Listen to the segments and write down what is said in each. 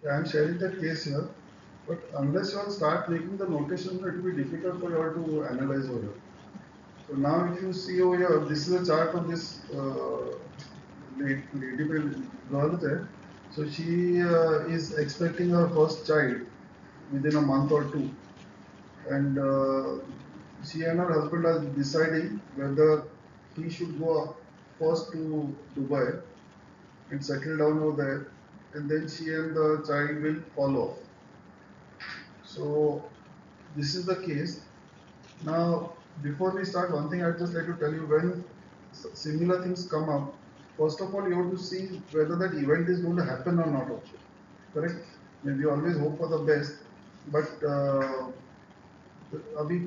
I am sharing that case here, but unless you all start making the notation, it will be difficult for you all to analyze over here. So now if you see over here, this is a chart of this lady girl there. So she is expecting her first child within a month or two, and she and her husband are deciding whether he should go first to Dubai and settle down over there, and then she and the child will follow. So this is the case. Now, before we start, one thing I'd just like to tell you, when similar things come up, first of all, you have to see whether that event is going to happen or not also. Correct? Maybe always hope for the best, but the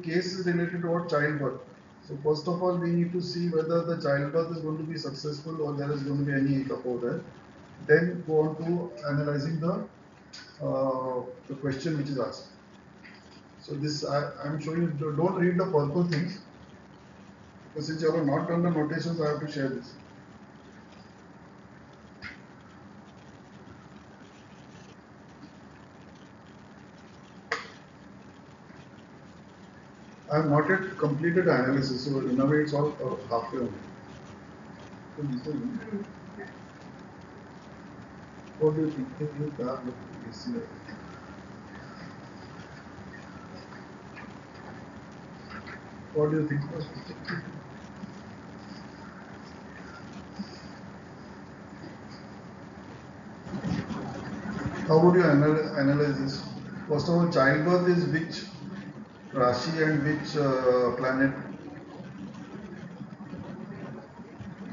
case is related to our childbirth. So first of all, we need to see whether the childbirth is going to be successful or there is going to be any hiccup over there. Then go on to analyzing the question which is asked. So this I'm showing you. Don't read the purple things, because since you have not done the notations, I have to share this. I have not yet completed the analysis, so in a way it's all halfway only. So this is, what do you think? What do you think? How would you analyze this? First of all, childbirth is which Rashi and which planet?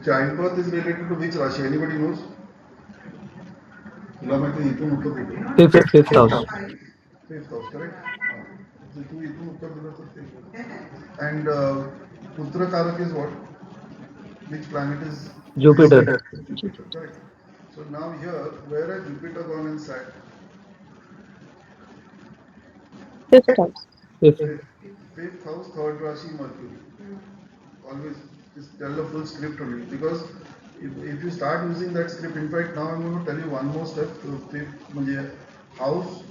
Childbirth is related to which Rashi? Anybody knows? तुला माहिती इथून उत्तर देतो. Fifth house. Fifth house, correct? So तू इथून उत्तर दिलं तर ते. And Putra Karak is what? Which planet is Jupiter. correct? So now here, where has Jupiter gone and sat? Fifth house. Fifth. Fifth, fifth house, third Rashi, Mercury. Always just tell the full script only, because if you start using that script, in fact, now I'm going to tell you one more step. Fifth, house,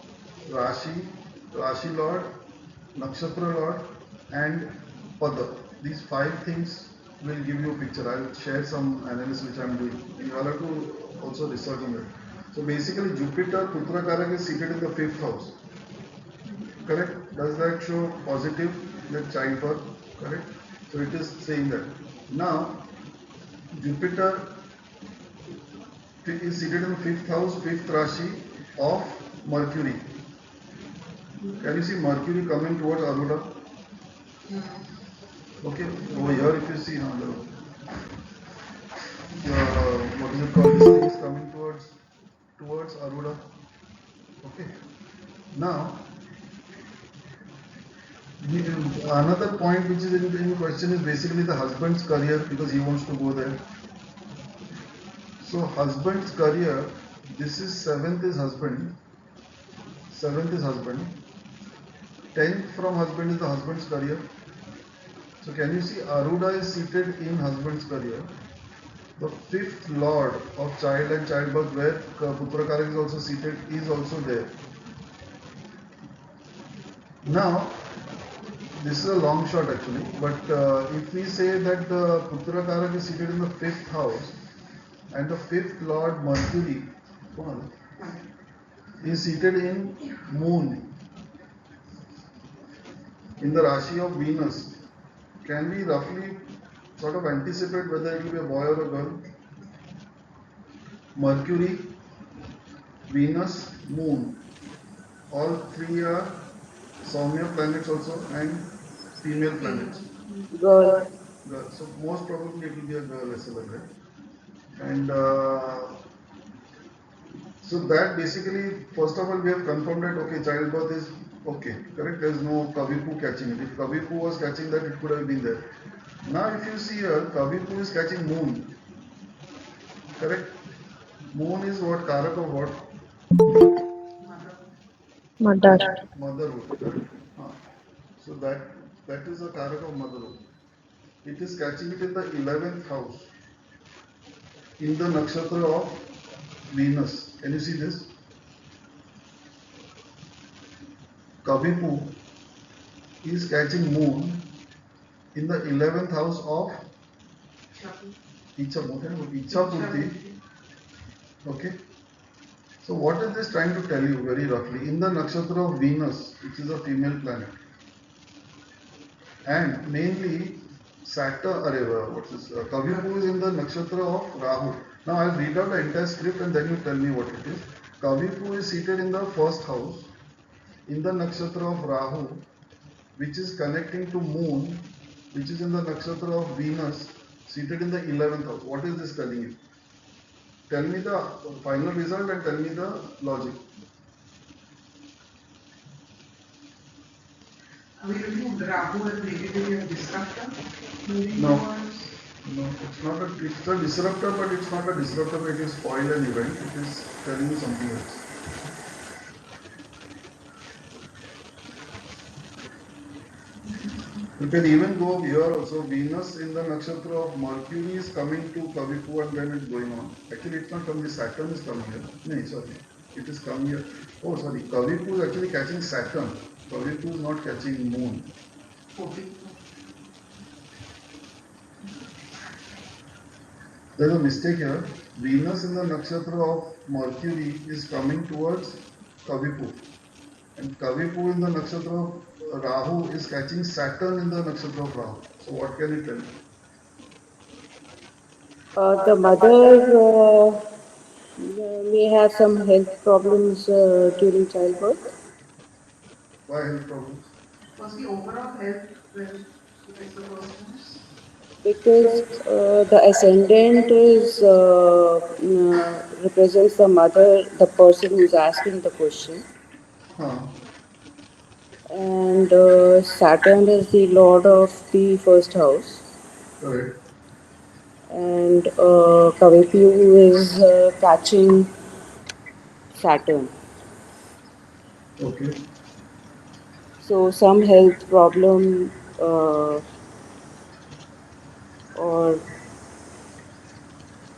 Rashi, Rashi Lord, Nakshatra Lord, and Pada. These five things will give you a picture. I'll share some analysis which I'm doing. You all have to also research on it. So basically, Jupiter, Putra Karak is seated in the fifth house. Correct? Does that show positive, that childbirth? Correct? So it is saying that. Now, Jupiter is seated in the fifth house, fifth Rashi of Mercury. Can you see Mercury coming towards Aruda? Okay, over here if you see now, what is it called? This thing is coming towards Aruda. Okay. Now, another point which is in question is basically the husband's career, because he wants to go there. So husband's career, this is seventh is husband, 10th from husband is the husband's career. So can you see Aruda is seated in husband's career. The fifth lord of child and childbirth, where Putra Karak is also seated, is also there. Now, this is a long shot actually, but if we say that the Putra Karak is seated in the fifth house, and the fifth lord Mercury is seated in moon, in the Rashi of Venus, can we roughly sort of anticipate whether it will be a boy or a girl? Mercury, Venus, Moon, all three are Saumya planets also, and female planets. Girl. Girl. So most probably it will be a girl as well, right? And so that basically, first of all, we have confirmed that okay, childbirth is okay, correct? There is no Kavipu catching it. If Kavipu was catching that, it could have been there. Now, if you see here, Kavipu is catching moon, correct? Moon is what? Karak of what? Mother. Motherhood, correct? So that is a Karak of motherhood. It is catching it in the 11th house, in the nakshatra of Venus. Can you see this? Kavipu is catching moon in the 11th house of Ichapurti. Okay. So what is this trying to tell you very roughly? In the nakshatra of Venus, which is a female planet, and mainly Saturn, what's this? Kavipu is in the nakshatra of Rahu. Now I'll read out the entire script and then you tell me what it is. Kavipu is seated in the first house in the nakshatra of Rahu, which is connecting to Moon, which is in the nakshatra of Venus, seated in the 11th house. What is this telling you? Tell me the final result and tell me the logic. Are we looking at Rahu as negatively a disruptor? No. No, it's a disruptor, but it's not a disruptor, it is spoil an event, it is telling you something else. You can even go here also. Venus in the nakshatra of Mercury is coming to Kavipu and then it's going on. Actually, it's not coming, Saturn is coming here. No, sorry. It is coming here. Oh, sorry. Kavipu is actually catching Saturn. Kavipu is not catching Moon. Okay. There's a mistake here. Venus in the nakshatra of Mercury is coming towards Kavipu. And Kavipu in the nakshatra of Rahu is catching Saturn in the nakshatra of Rahu. So what can it tell you? The mother may have some health problems during childbirth. Why health problems? Was the overall health well, like the first house? Because the ascendant is represents the mother, the person who's asking the question, Huh. and Saturn is the lord of the first house, Correct. and Kavipu is catching Saturn. Okay. So some health problem or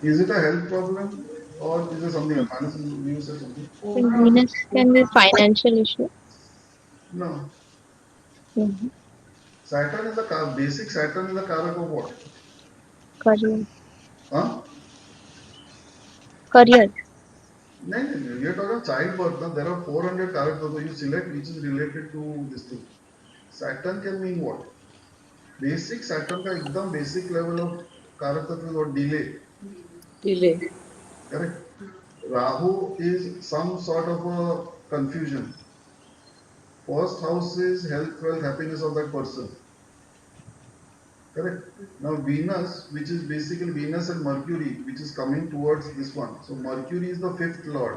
Is it a health problem or is it something else? Manas, you said something? In Overall, Venus can be financial issue. No. Mhm. Saturn is the basic Saturn is the karak of what? Career. Huh? Career. No, no, no. We are talking about childbirth. Now. There are 400 karaks. So you select which is related to this thing. Saturn can mean what? Basic Saturn का एकदम basic level of कारक तत्व is what? Delay. delay. Correct? Rahu is some sort of a confusion. First house is health, wealth, happiness of that person. Correct? Now Venus, which is basically Venus and Mercury, which is coming towards this one. So Mercury is the fifth lord.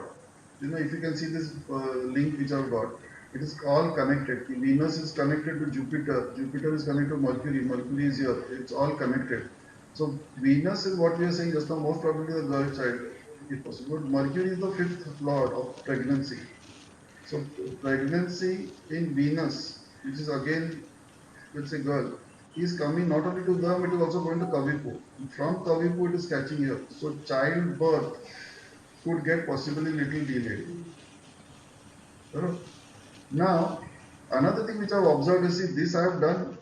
You know, if you can see this link which I've got, it is all connected. Venus is connected to Jupiter. Jupiter is connected to Mercury. Mercury is here. It's all connected. So Venus is what we are saying just now, most probably the girl child, if possible. But Mercury is the fifth lord of pregnancy. So pregnancy in Venus, which is again, let's say girl, is coming not only to them, it is also going to Kavipu. From Kavipu, it is catching here. So childbirth could get possibly little delayed. Now, another thing which I have observed is, see, this I have done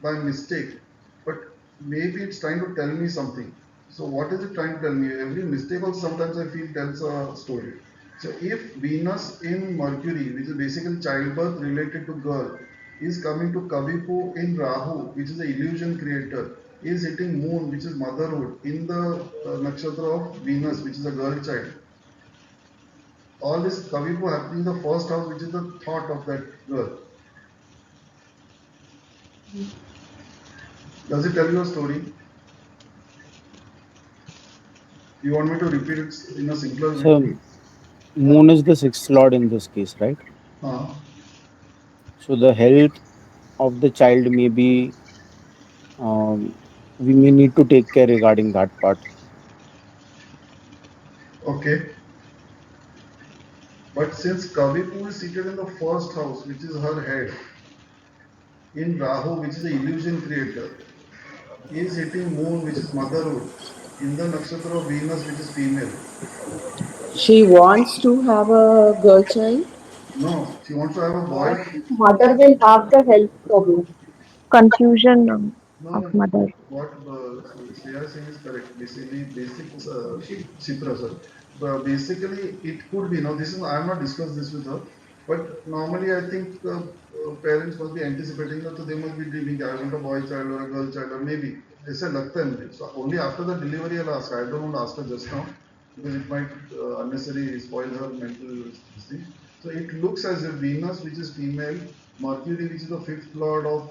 by mistake, but maybe it's trying to tell me something. So what is it trying to tell me? Every mistake also sometimes I feel tells a story. So if Venus in Mercury, which is basically childbirth related to girl, is coming to Kavipu in Rahu, which is the illusion creator, is hitting Moon, which is motherhood, in the nakshatra of Venus, which is a girl child. All this Kavipu happening in the first house, which is the thought of that girl. Does it tell you a story? You want me to repeat it in a simpler way? So, Moon is the sixth lord in this case, right? Uh, So, the health of the child may be, we may need to take care regarding that part. okay. But since Kavipu is seated in the first house, which is her head, in Rahu, which is the illusion creator, is hitting Moon, which is motherhood, in the nakshatra of Venus, which is female. She wants to have a girl child. No, she wants to have a boy. Mother will have the health problem. Confusion No, of no, no. mother. What Shreya is saying is correct. Basically, Shipra, sorry. But basically, it could be. Now, this is I have not discussed this with her, but normally I think parents must be anticipating that, so they must be dreaming. I want a boy child or a girl child or maybe. ऐसे लगता है मुझे. So only after the delivery I'll ask. I don't want to ask her just now because it might unnecessarily spoil her mental thing. So it looks as if Venus, which is female, Mercury, which is the fifth lord of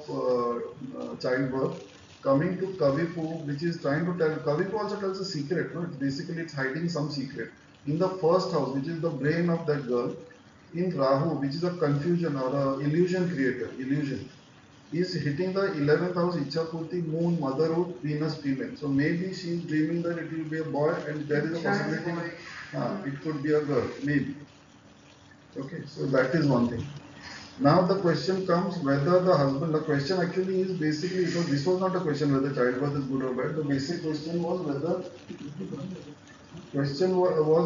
childbirth, coming to Kavipu, which is trying to tell. Kavipu also tells a secret. No, it's basically it's hiding some secret in the first house, which is the brain of that girl. In Rahu, which is a confusion or a illusion creator, illusion is hitting the 11th house, Ichapurti, Moon, Motherhood, Venus, female. So maybe she is dreaming that it will be a boy, and there is a possibility it could be a girl, maybe. Okay, so that is one thing. Now the question comes whether the husband, the question actually is basically, because this was not a question whether childbirth is good or bad. The basic question was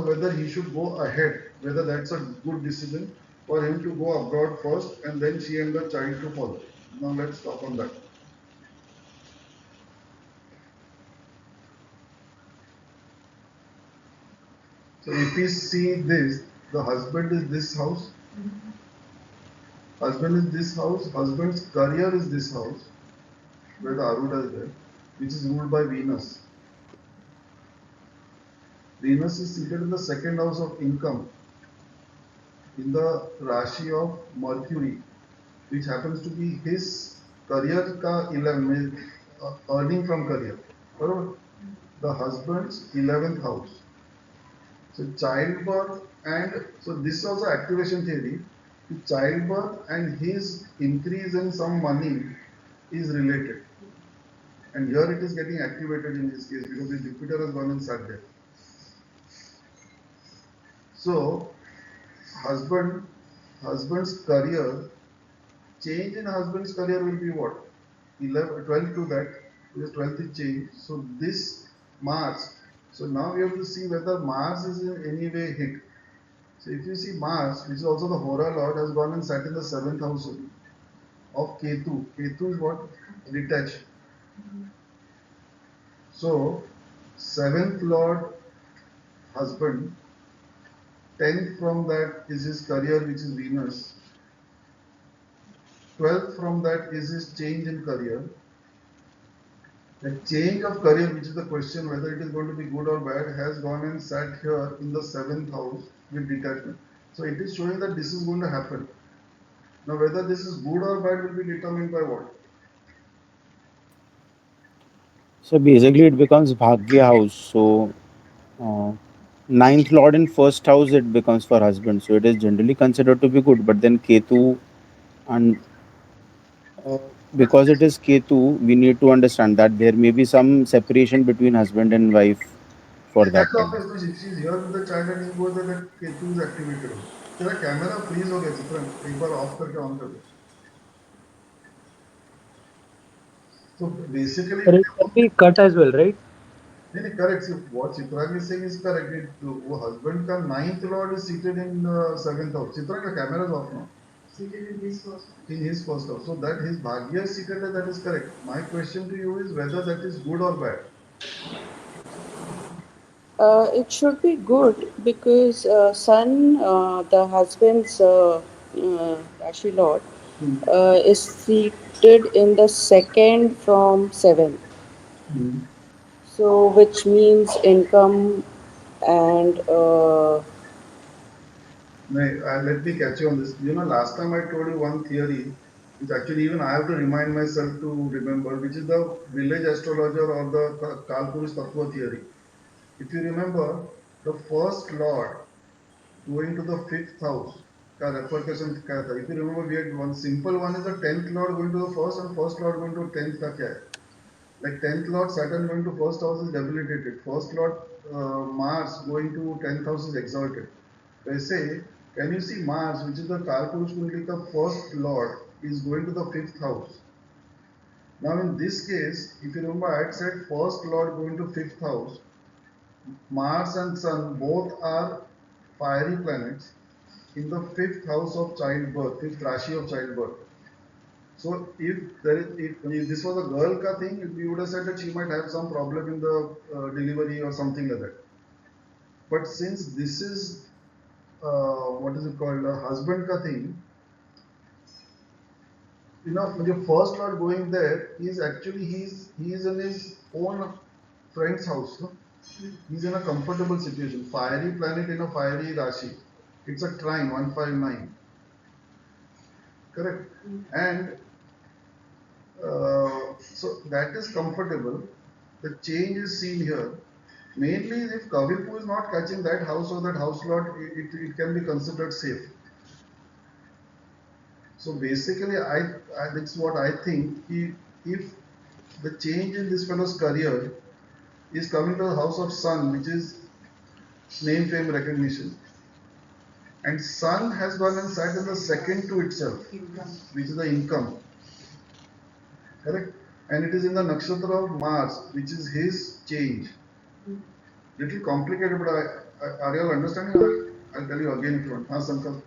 whether he should go ahead, whether that's a good decision for him to go abroad first and then she and the child to follow. Now let's talk on that. So if we see this, the husband is this house, husband is this house, husband's career is this house, where the Aruda is there, which is ruled by Venus. Venus is seated in the second house of income, in the Rashi of Mercury, which happens to be his career ka 11, earning from career. The husband's 11th house. So childbirth and so this is also activation theory. Childbirth and his increase in some money is related. And here it is getting activated in this case because the Jupiter has gone and sat there. So husband's career, change in husband's career will be what? 11, 12 to that, because 12th is change. So this Mars. So now we have to see whether Mars is in any way hit. So if you see Mars, which is also the Hora Lord, has gone and sat in the 7th house of Ketu. Ketu is what? Detached. So 7th Lord husband, 10th from that is his career, which is Venus. 12th from that is his change in career. The change of career, which is the question whether it is going to be good or bad, has gone and sat here in the 7th house with detachment. So it is showing that this is going to happen. Now whether this is good or bad will be determined by what? So basically, it becomes Bhagya house. So uh, ninth lord in first house, it becomes for husband. So it is generally considered to be good. But then Ketu, and uh, because it is Ketu, we need to understand that there may be some separation between husband and wife for That's that time. obvious. If she's here with the child and he goes there, that Ketu is activated. तेरा camera freeze हो गया चित्रण एक बार of करके on कर दो तो basically But it can be cut as well, right? नहीं नहीं correct what Chitrang is saying is correct वो हस्बैंड का ninth lord is seated in seventh house Chitrang का camera is off now Seated in his first. in his first house so that his bhagya is seated there, that is correct my question to you is whether that is good or bad. It should be good because Sun, the husband's Rashi Lord, is seated in the second from seventh. So, which means income and No, let me catch you on this. You know, last time I told you one theory, which actually even I have to remind myself to remember, which is the village astrologer or the Kalpurush Tattva theory. If you remember, the first lord going to the fifth house, का repercussion क्या था? If you remember, we had one simple one is the 10th lord going to the first and first lord going to 10th का क्या है? Like 10th lord Saturn going to first house is debilitated. First lord Mars going to 10th house is exalted. वैसे can you see Mars, which is the Kalpurush Kundalika first lord, is going to the fifth house. Now in this case, if you remember, I had said first lord going to fifth house. Mars and Sun both are fiery planets. in the fifth house of childbirth, fifth Rashi of childbirth. So if this was a girl ka thing, we would have said that she might have some problem in the delivery or something like that. But since this is what is it called, a husband ka thing, when your first lord going there, he is in his own friend's house. No? He's in a comfortable situation. Fiery planet in a fiery Rashi. It's a trine 159. Correct. And so that is comfortable. The change is seen here. Mainly, if Kavipu is not catching that house or that house lot, it can be considered safe. So basically, that's what I think. If the change in this fellow's career is coming to the house of Sun, which is name, fame, recognition, and Sun has gone and sat in the second to itself, which is the income. Correct? And it is in the nakshatra of Mars, which is his change. Little complicated, but are you all understanding? I'll tell you again if you want. Sankalp.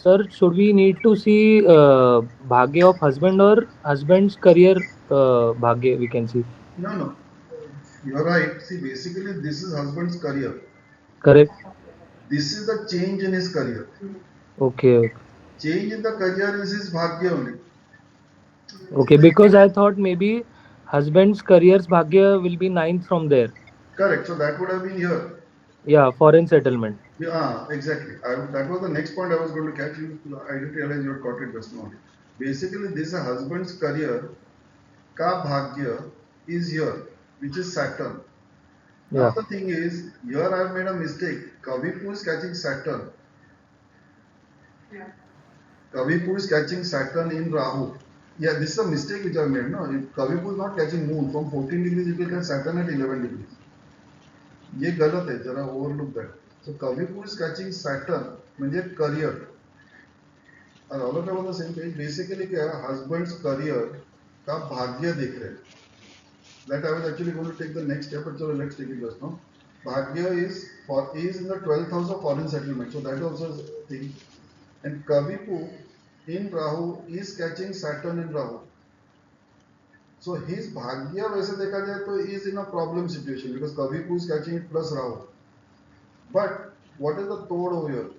Sir, should we need to see Bhagya of husband or husband's career Bhagya we can see? No. You're right. See, basically, this is husband's career. Correct. This is the change in his career. Okay. Change in the career is his bhagya only. Okay, because I thought maybe husband's career's Bhagya will be ninth from there. Correct. So that would have been here. Yeah, foreign settlement. Yeah, exactly. That was the next point I was going to catch you. I didn't realize you had caught it just now. Basically, this is a husband's career. Ka bhagya is here, which is Saturn. Now Yeah. the thing is, here I have made a mistake. Kavipu is catching Saturn. Yeah. Kavipu is catching Saturn in Rahu. Yeah, this is a mistake which I have made. No, if Kavipu is not catching Moon from 14 degrees, it will catch Saturn at 11 degrees. ये गलत है, जरा overlook that. So Kavipu is catching Saturn, म्हणजे career. And all of them on the same page. Basically, क्या है, husband's career का भाग्य देख रहे हैं. That I was actually going to take the next step, but so let's take it just now. Bhagya is in the 12th house of foreign settlement, so that also is a thing. And Kavipu in Rahu is catching Saturn in Rahu. So his Bhagya वैसे देखा जाए तो is in a problem situation because Kavipu is catching it plus Rahu. But what is the tod over here?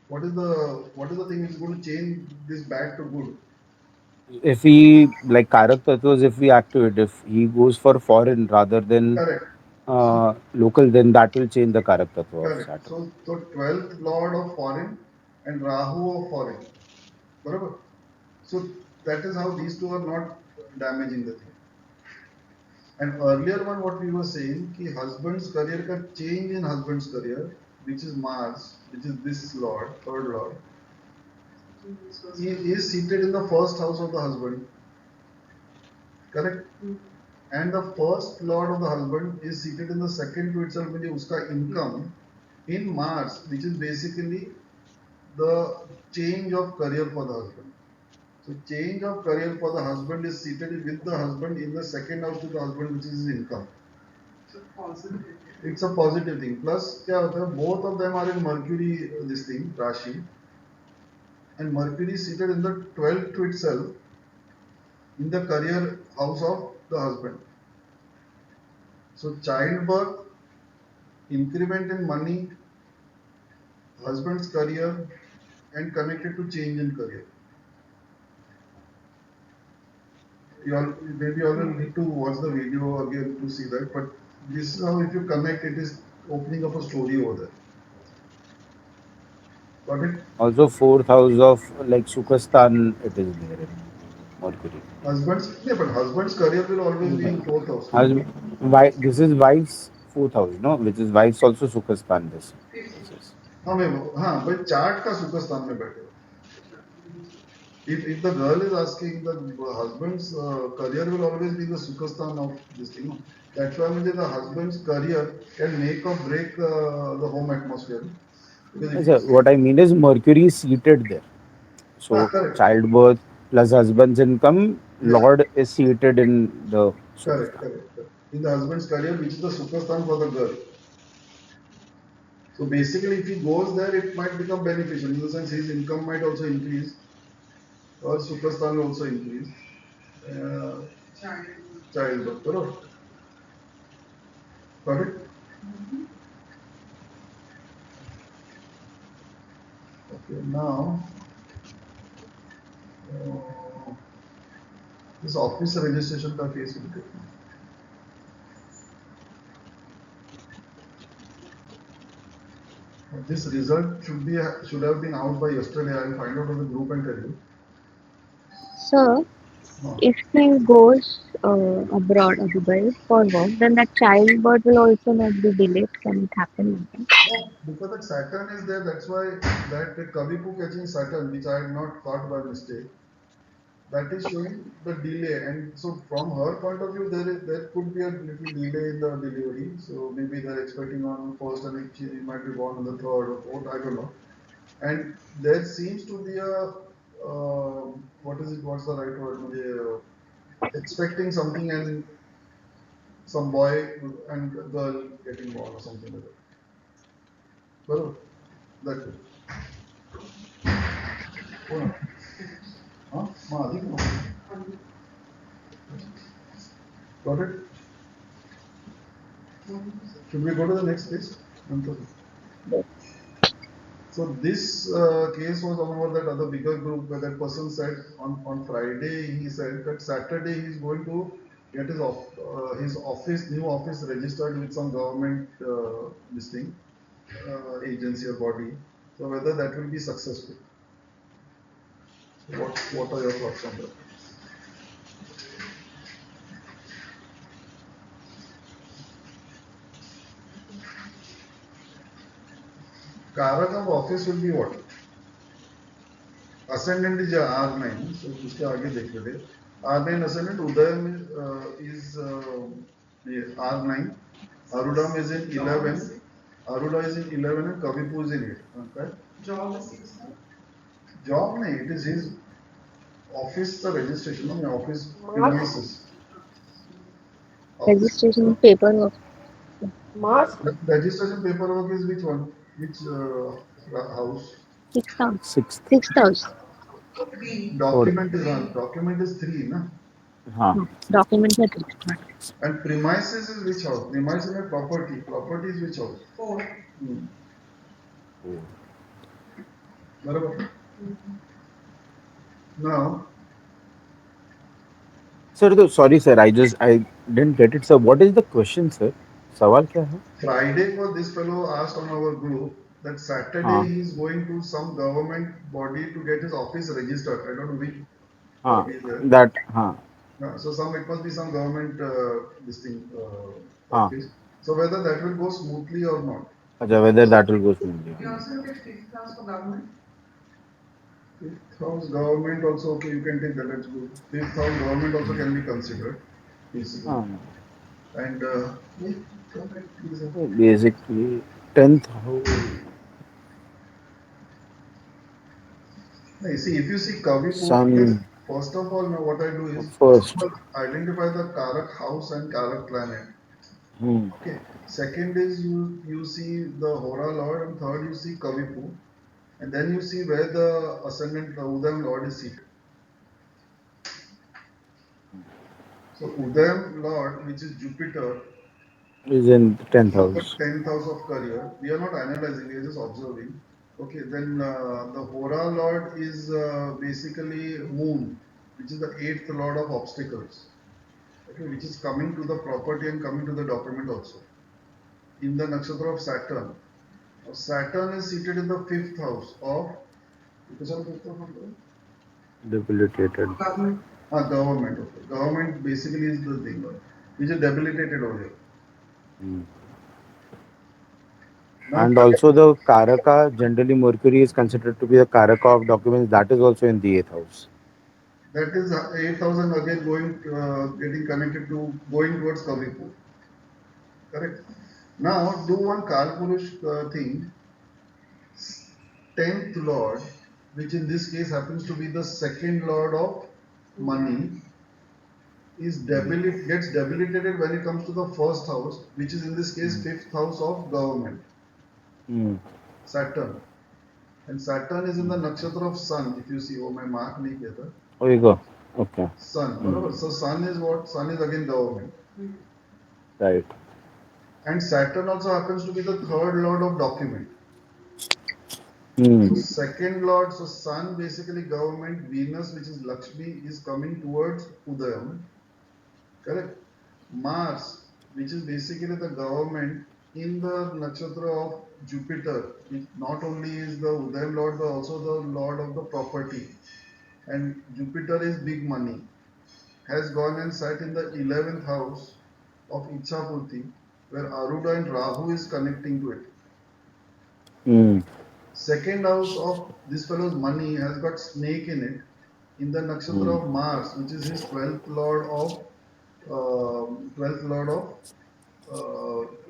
What is the thing which is going to change this bad to good? If he, like Karak Tattvas, if we activate, if he goes for foreign rather than Correct. local, then that will change the Karak Tattva of Correct. Saturn. So 12th lord of foreign and Rahu of foreign. Barabar? So that is how these two are not damaging the thing. And earlier one, what we were saying, कि husband's career का change in husband's career, which is Mars, which is this lord, third lord, he is seated in the first house of the husband. Correct? And the first lord of the husband is seated in the second to itself, which is uska income in Mars, which is basically the change of career for the husband. So change of career for the husband is seated with the husband in the second house to the husband, which is his income. So positive. It's a positive thing. Plus, क्या होता है? Both of them are in Mercury, this thing, Rashi. And Mercury is seated in the 12th to itself, in the career house of the husband. So childbirth, increment in money, husband's career, and connected to change in career. Maybe you all will need to watch the video again to see that, but this is how, if you connect, it is opening up a story over there. Got it? Also, fourth house of like Sukhastan, it is there in Mercury. Husband's career will always be in fourth house. This is wife's fourth house, no? Which is wife's also Sukhastan. This is. हाँ भाई chart का सुखस्थान में बैठे. If the girl is asking, the husband's career will always be the sukhasthan of this thing. No? That's why the husband's career can make or break the home atmosphere. What I mean is Mercury is seated there. So childbirth plus husband's income, Lord is seated in the Correct. In the husband's career, which is the sukhasthan for the girl. So basically, if he goes there, it might become beneficial. In the sense, his income might also increase, or Sukhasthan will also increase. Child. Child, correct? Got it? Okay, now this office registration का case will take. This result should have been out by yesterday. I will find out on the group and tell you. Sir, No. if he goes abroad, Dubai, for work, then that childbirth will also not be delayed. Can it happen like that? No, because that Saturn is there, that's why that Kavipu catching Saturn, which I had not thought by mistake, that is showing the delay. And so from her point of view, there could be a little delay in the delivery. So maybe they're expecting on first and she might be born on the third or fourth, I don't know. And there seems to be a what's the right word? Expecting something and some boy and girl getting born or something like that. Well, that कोण? हाँ? महाधिक नको. Got it? Should we go to the next case? So this case was over that other bigger group where that person said on Friday, he said that Saturday he's going to get his office, new office registered with some government this thing, agency or body. So whether that will be successful. So what are your thoughts on that? Karak of office will be what? Ascendant is R9, so उसके आगे देख लेते. R9 ascendant, Udayam is R9, Arudam is in 11, Aruda is in 11 and Kavipu is in 8. Okay? Job is 6, no? Job nahi, it is his office the registration, no, office premises. Registration paperwork. Registration paperwork is which one? Which house? 6,000. Sixth. 6,000. 3. Document is 3, na? हाँ. No, documents are 3. And premises is which house? Premises is property. Property is which house? 4. बराबर. Now, Sir, sorry, sir. I didn't get it, sir. What is the question, sir? सवाल क्या है? Friday for this fellow asked on our group that Saturday हाँ. he is going to some government body to get his office registered. I don't know which हाँ. body is there. That हाँ. So it must be some government this thing हाँ. office. So whether that will go smoothly or not. अच्छा, whether that will go smoothly. You also look at 5th class for government. Fifth house government also, okay, you can take that, let's go. Fifth house government also can be considered, basically. हाँ. And Basically, 10th house. see, if you see Kavi Sun. first of all, now what I do is First. identify the Karak house and Karak planet. Okay. Second is you see the Hora Lord, and third you see Kavipu, and then you see where the ascendant Udayam Lord is seated. So Udayam Lord, which is Jupiter, Is in 10th the house. 10th house of career. We are not analyzing; we are just observing. Okay, then the Hora Lord is basically Moon, which is the 8th Lord of obstacles. Okay, which is coming to the property and coming to the document also. In the nakshatra of Saturn. Now, Saturn is seated in the 5th house of Debilitated. Government. Government. Okay. Government basically is the thing which is debilitated over here. Now, And also the Karaka, generally Mercury is considered to be the Karaka of documents. That is also in the 8th house. that is 8,000 again getting connected to going towards Kavipu. Correct. Now do one Kalpurush thing. 10th Lord, which in this case happens to be the second Lord of money, gets debilitated when it comes to the first house, which is in this case 5th house of government. Saturn. And Saturn is in the nakshatra of Sun. If you see, oh, my mark nahi kiya tha. Oh, you go. Okay. Sun. बरोबर? So Sun is what? Sun is again government. Right. And Saturn also happens to be the third lord of document. Hmm. So second lord, so Sun basically government, Venus which is Lakshmi is coming towards Udayam. Correct? Mars, which is basically the government in the nakshatra of Jupiter, which not only is the Udayam lord but also the lord of the property. And Jupiter is big money. Has gone and sat in the 11th house of Ichhapurti, where Aruda and Rahu is connecting to it. Hmm. Second house of this fellow's money has got snake in it, in the nakshatra of Mars, which is his 12th lord of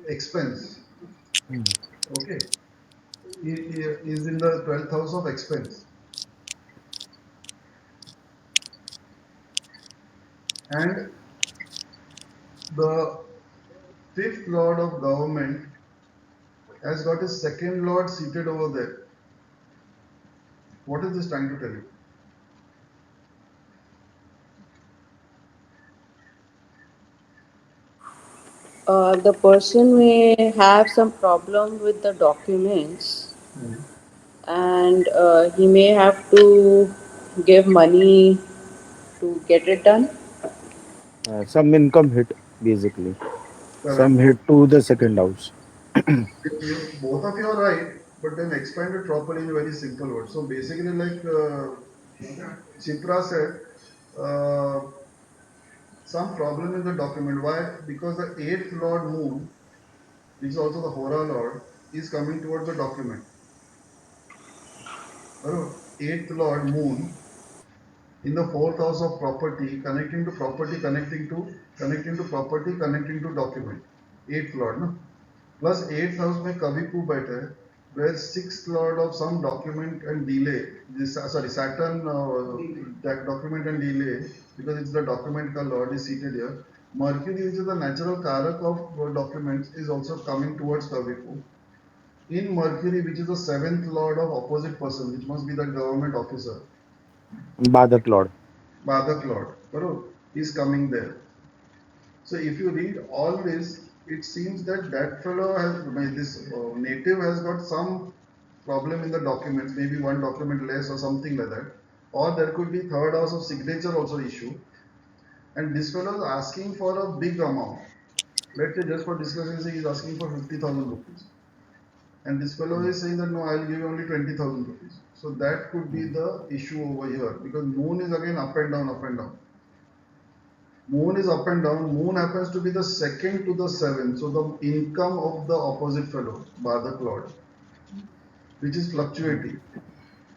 expense. Okay, he is in the 12th house of expense, and the 5th lord of government has got his second lord seated over there. What is this trying to tell you? The person may have some problem with the documents, and he may have to give money to get it done. Some income hit, basically. Correct. Some hit to the second house. Both of you are right, but then explain it properly in a very simple word. So basically, like Chipra said, some problem in the document. Why? Because the 8th Lord Moon, which is also the Hora Lord, is coming towards the document. 8th Lord Moon in the 4th house of property, connecting to property, connecting to property, connecting to document. 8th Lord, no? Plus 8th house में कभी को बैठे है, where 6th lord of some document and delay, Saturn that document and delay, because it's the document ka lord is seated here. Mercury, which is the natural karak of documents, is also coming towards Kaviku. In Mercury, which is the 7th lord of opposite person, which must be the government officer, Badak Lord. Badak lord, is coming there. So if you read all this, it seems that that fellow has, this native has got some problem in the documents, maybe one document less or something like that. Or there could be third house of signature also issue. And this fellow is asking for a big amount. Let's say just for discussion, say he's asking for 50,000 rupees. And this fellow is saying that no, I'll give you only 20,000 rupees. So that could be the issue over here, because moon is again up and down, up and down. Moon is up and down. Moon happens to be the second to the 7th. So the income of the opposite fellow, Badak Lord, which is fluctuating.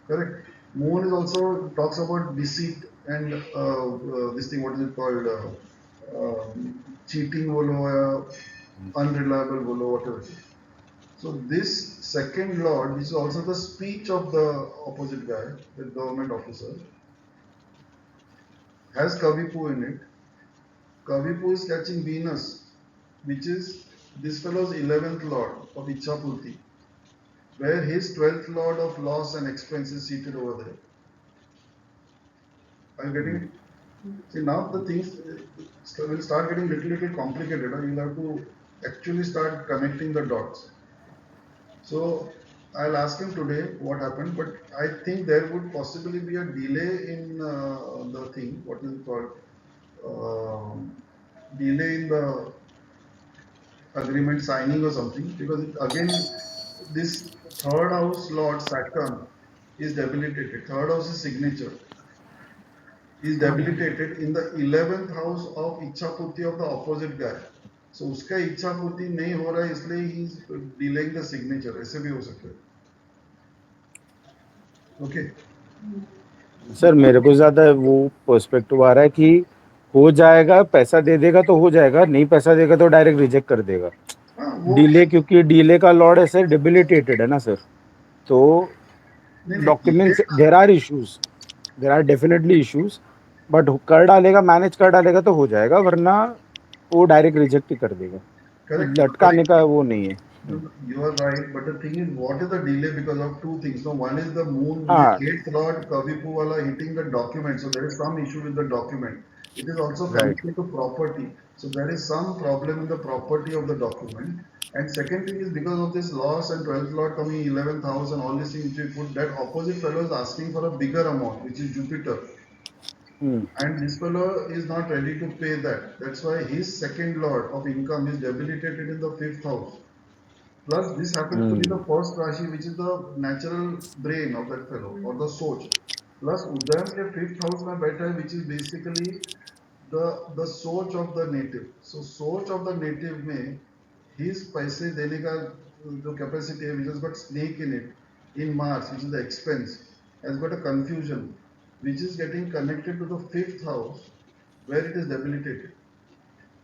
Correct. Moon is also talks about deceit and this thing. What is it called? Cheating, bolo, unreliable, bolo, whatever. So this second lord, which is also the speech of the opposite guy, the government officer, has Kavipu in it. Kavipu is catching Venus, which is this fellow's 11th lord of Ichhapurti, where his 12th lord of loss and expense is seated over there. Are you getting it? See, now the things will start getting little complicated. You'll have to actually start connecting the dots. So I'll ask him today what happened, but I think there would possibly be a delay in the thing. What is it called? Delay in the agreement signing or something, because again this third house lord Saturn is debilitated. Third house is signature. Is debilitated in the 11th house of Ichhapurti of the opposite guy. So उसका इच्छापूर्ति नहीं हो रहा है, इसलिए he is delaying the signature. ऐसे भी हो सकता है. Okay. सर मेरे को ज्यादा वो पर्सपेक्टिव आ रहा है कि हो जाएगा, पैसा दे देगा तो हो जाएगा, नहीं पैसा देगा तो डायरेक्ट रिजेक्ट कर देगा. डिले, क्योंकि डिले का लॉर्ड है सर, डिबिलिटेटेड है ना सर, तो documents there are issues, there are definitely issues, but कर डालेगा, मैनेज कर डालेगा तो हो जाएगा, वरना वो डायरेक्ट रिजेक्ट ही कर देगा. लटकाने का वो नहीं है. You are right, but the thing is, what is the delay because of two things? No, one is the moon, the Ah, eighth lord Kavipu wala hitting the document, so there is some issue with the document. It is also right. connected to property, so there is some problem in the property of the document. And second thing is because of this loss and 12th lord coming 11th house and all these things which we put, that opposite fellow is asking for a bigger amount, which is Jupiter. Hmm. And this fellow is not ready to pay that. That's why his second lord of income is debilitated in the fifth house. Plus, this happens to be Hmm. the first Rashi, which is the natural brain of that fellow or the Soch. Plus, Uddayam के fifth house में बैठा है, which is basically the Soch of the native. So, Soch of the native में his पैसे देने का जो capacity है, which has got snake in it, in Mars, which is the expense, has got a confusion, which is getting connected to the fifth house, where it is debilitated.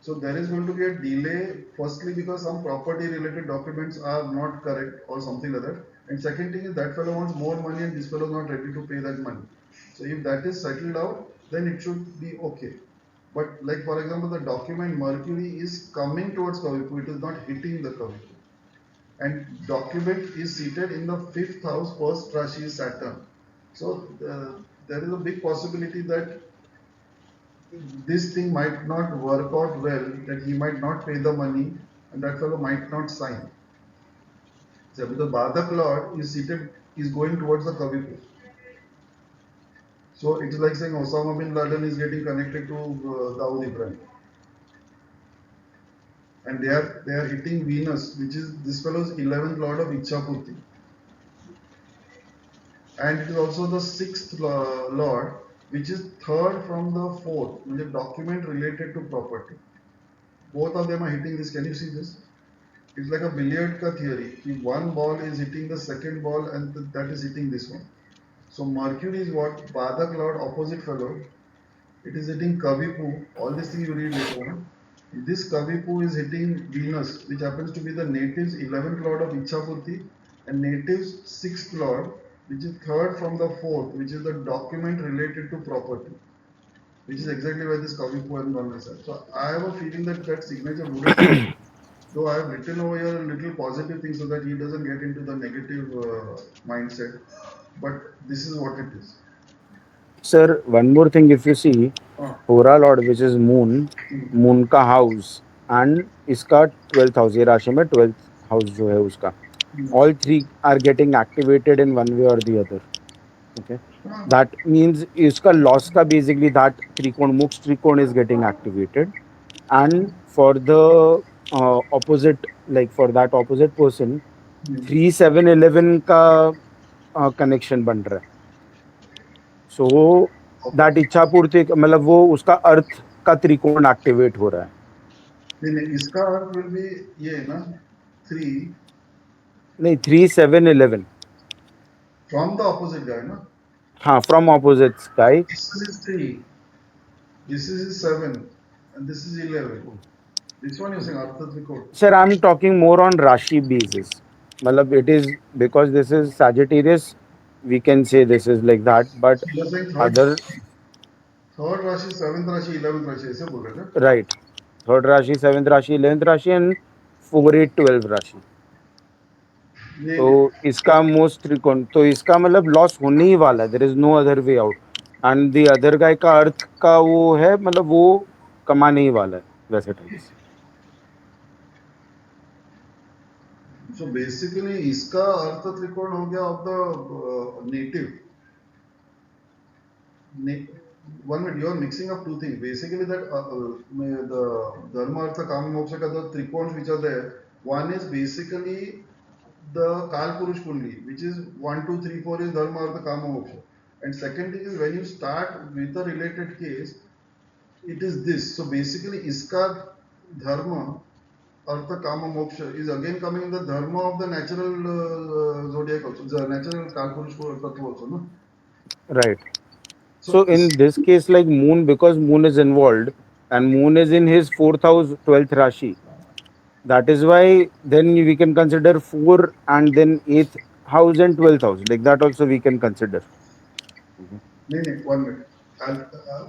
So there is going to be a delay, firstly because some property related documents are not correct or something like that. And second thing is that fellow wants more money and this fellow is not ready to pay that money. So if that is settled out, then it should be okay. But like for example, the document Mercury is coming towards Kavipu, it is not hitting the Kavipu. And document is seated in the fifth house, first Rashi is Saturn. So there is a big possibility that this thing might not work out well, that he might not pay the money and that fellow might not sign. So the Badak Lord is seated, is going towards the Kavipu. So it's like saying Osama bin Laden is getting connected to Dawood Ibrahim. And they are hitting Venus, which is this fellow's 11th Lord of Ichhapurti. And it is also the 6th Lord, which is third from the fourth, which is document related to property. Both of them are hitting this. Can you see this? It's like a billiard ka theory. If one ball is hitting the second ball and that is hitting this one. So Mercury is what? Badak Lord, opposite fellow. It is hitting Kavipu. All these things you read later on. This Kavipu is hitting Venus, which happens to be the native's 11th Lord of Ichhapurti and native's 6th Lord, which is third from the fourth, which is the document related to property, which is exactly where this Kavipu and gone is. So I have a feeling that that signature wouldn't work. So I have written over here a little positive thing so that he doesn't get into the negative mindset. But this is what it is. Sir, one more thing, if you see, Ah, Hora Lord, which is Moon, Moon का house and इसका 12th house, ये राशि में 12th house जो है उसका, all three are getting activated in one way or the other. Okay, ah, that means इसका loss का basically that त्रिकोण मोक्ष त्रिकोण is getting activated, and for the opposite, like for that opposite person, 3 7 11 का connection बन रहा है. सो okay. That इच्छा पूर्ति मतलब वो उसका अर्थ का त्रिकोण एक्टिवेट हो रहा है. नहीं इसका अर्थ विल बी ये ना 3 नहीं 3 7 11. फ्रॉम द ऑपोजिट गाय ना. हाँ, from opposite sky. This is 3, this is 7 and this is 11. This one you're saying Artha Trikot. Sir I am talking more on rashi basis. मतलब it is because this is Sagittarius, we can say this is like that, but So you're saying other third Rashi, 7th Rashi, 11th Rashi ऐसे बोल रहे थे. Right, third राशि, 7th राशि, 11th राशि and 4 8 12 राशि. नहीं तो नहीं इसका मोस्ट त्रिकोण, तो इसका मतलब लॉस होने ही वाला है. There is no other way out. And the other guy का अर्थ का वो है, मतलब वो कमाने ही वाला है वैसे टाइप्स. So basically इसका अर्थ त्रिकोण हो गया of the native. One minute, you are mixing up two things. Basically that the dharma artha kama moksha ka the trikons which are there. One is basically the Kal Purush Kundi, which is 1 2 3 4 is dharma artha kama moksha. And second thing is when you start with a related case, it is this. So basically iska dharma artha kama moksha is again coming in the dharma of the natural zodiac also, the natural Kalpurush tattva also, no? Right. So So in this case, like moon, because moon is involved and moon is in his 4th house, 12th rashi, that is why then we can consider 4 and then 8th house and 12th house, like that also we can consider. no, 1 minute.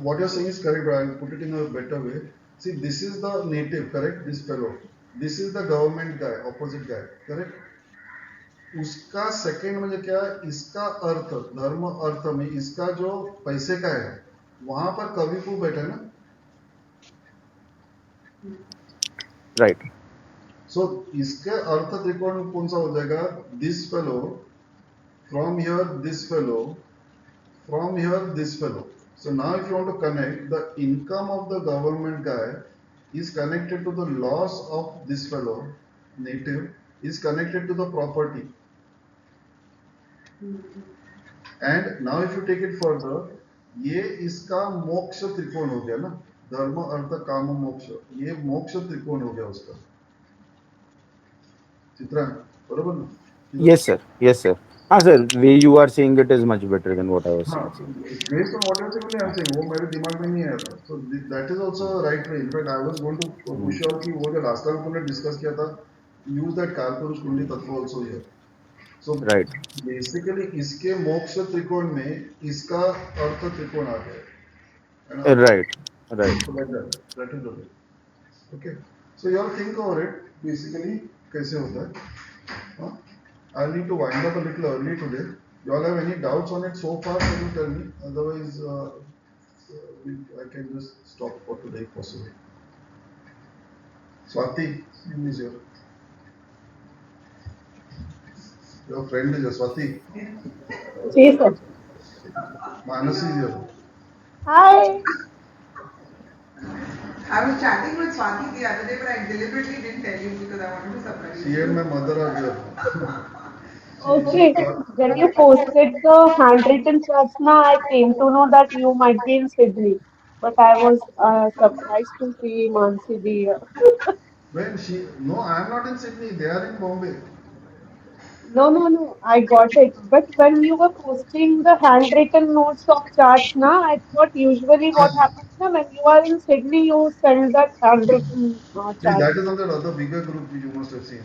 What you're saying is correct, but I'll put it in a better way. See, this is the native, correct? This fellow. This is the government guy, opposite guy, correct. उसका second म्हणजे क्या, इसका अर्थ, धर्म अर्थ में इसका जो पैसे का है, वहां पर कवि को बैठा है ना। Right. सो इसके अर्थ त्रिकोण कौन सा हो जाएगा, this fellow, from here this fellow, from here this fellow. So now if you want to connect, the income of the government guy is connected to the loss of this fellow, native, is connected to the property. And now if you take it further, ये इसका मोक्ष त्रिकोण हो गया ना, धर्म अर्थ काम मोक्ष, ये मोक्ष त्रिकोण हो गया उसका, चित्रा, बरोबर ना? Yes, sir. Yes, sir. Ah, sir, way you are saying it is much better than what I was हाँ, saying. based on what you're saying only I'm saying, वो मेरे दिमाग में नहीं आया था, so that is also a right way. In fact, I was going to push you out कि वो जो last time हमने discuss किया था, use that कालपुरुष कुंडली तत्व also here. So Right. basically इसके मोक्ष त्रिकोण में इसका अर्थ त्रिकोण आ गया है ना? Right. Right. So like that is the way. Okay. So you all think over it. Basically कैसे होता है? Huh? I need to wind up a little early today. You all have any doubts on it so far? Can you tell me? Otherwise, I can just stop for today if possible. Swati, name is your friend is your Swati. Jesus. Manasi is here. Hi. I was chatting with Swati the other day, but I deliberately didn't tell you because I wanted to surprise She you. and my mother are here. Okay. When you posted the handwritten charts, now I came to know that you might be in Sydney. But I was surprised to see Mansi be here. When she, no, I am not in Sydney. They are in Bombay. No, no, no. I got it. But when you were posting the handwritten notes of charts, now I thought usually what happens now when you are in Sydney, you send that handwritten See, chart. that is on that other bigger group which you must have seen.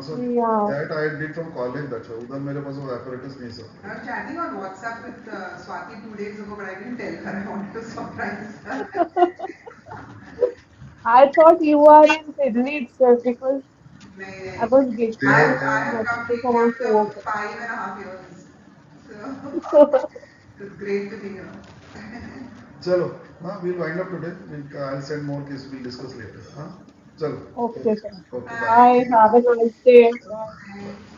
So Yeah. that I did from college. That's why. उधर मेरे पास वो apparatus नहीं sir. I was chatting on WhatsApp with Swati 2 days ago, but I didn't tell her. I wanted to surprise her. I thought you are in Sydney itself because नहीं, I was getting They I have. I have come messages lately around after 2 5.5 years. So o'clock. it's great to be here. चलो, हाँ, we'll wind up today. I'll send more cases. We'll discuss later. हाँ, चलो. Okay, sir. Okay, bye. Bye. Have a nice day. Bye. Bye.